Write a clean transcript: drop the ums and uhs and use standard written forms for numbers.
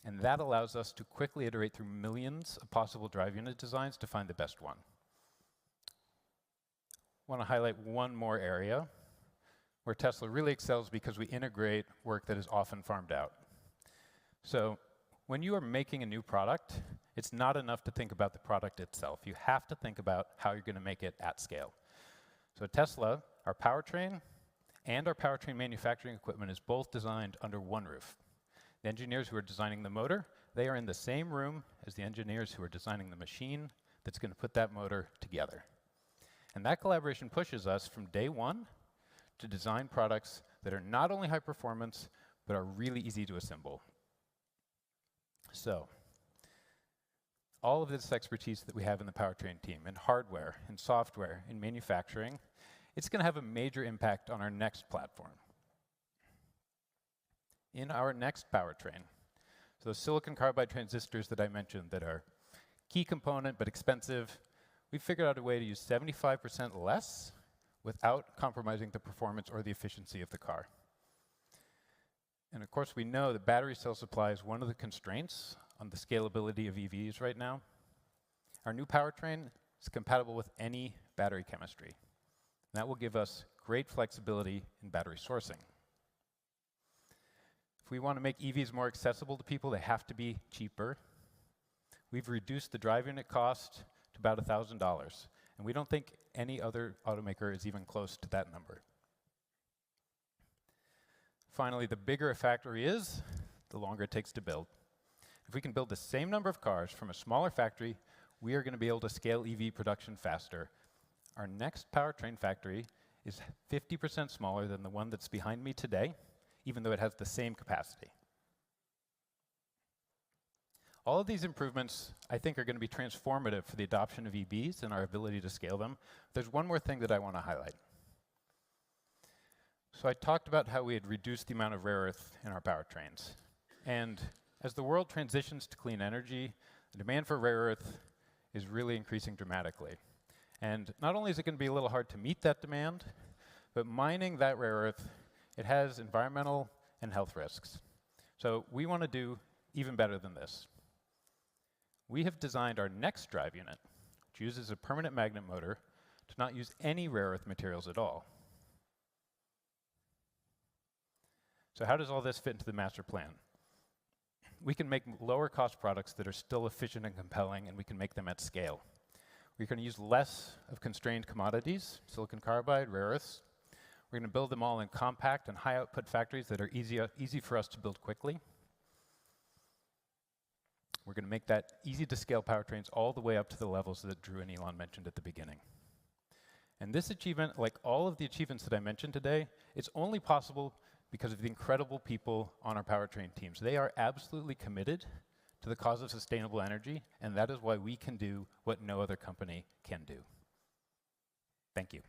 And that allows us to quickly iterate through millions of possible drive unit designs to find the best one. I want to highlight one more area where Tesla really excels because we integrate work that is often farmed out. So when you are making a new product, it's not enough to think about the product itself. You have to think about how you're going to make it at scale. So at Tesla, our powertrain and our powertrain manufacturing equipment is both designed under one roof. The engineers who are designing the motor, they are in the same room as the engineers who are designing the machine that's going to put that motor together. And that collaboration pushes us from day one to design products that are not only high performance, but are really easy to assemble. So, all of this expertise that we have in the powertrain team, in hardware, in software, in manufacturing, it's going to have a major impact on our next platform. In our next powertrain, so those silicon carbide transistors that I mentioned that are key component but expensive, we figured out a way to use 75% less without compromising the performance or the efficiency of the car. And of course, we know that battery cell supply is one of the constraints on the scalability of EVs right now. Our new powertrain is compatible with any battery chemistry. And that will give us great flexibility in battery sourcing. If we want to make EVs more accessible to people, they have to be cheaper. We've reduced the drive unit cost to about $1,000. And we don't think any other automaker is even close to that number. Finally, the bigger a factory is, the longer it takes to build. If we can build the same number of cars from a smaller factory, we are going to be able to scale EV production faster. Our next powertrain factory is 50% smaller than the one that's behind me today, even though it has the same capacity. All of these improvements, I think, are going to be transformative for the adoption of EVs and our ability to scale them. There's one more thing that I want to highlight. So I talked about how we had reduced the amount of rare earth in our powertrains. And as the world transitions to clean energy, the demand for rare earth is really increasing dramatically. And not only is it going to be a little hard to meet that demand, but mining that rare earth, it has environmental and health risks. So we want to do even better than this. We have designed our next drive unit, which uses a permanent magnet motor, to not use any rare earth materials at all. So how does all this fit into the master plan? We can make lower cost products that are still efficient and compelling, and we can make them at scale. We're going to use less of constrained commodities, silicon carbide, rare earths. We're going to build them all in compact and high output factories that are easy for us to build quickly. We're going to make that easy to scale powertrains all the way up to the levels that Drew and Elon mentioned at the beginning. And this achievement, like all of the achievements that I mentioned today, it's only possible because of the incredible people on our powertrain teams. They are absolutely committed to the cause of sustainable energy, and that is why we can do what no other company can do. Thank you.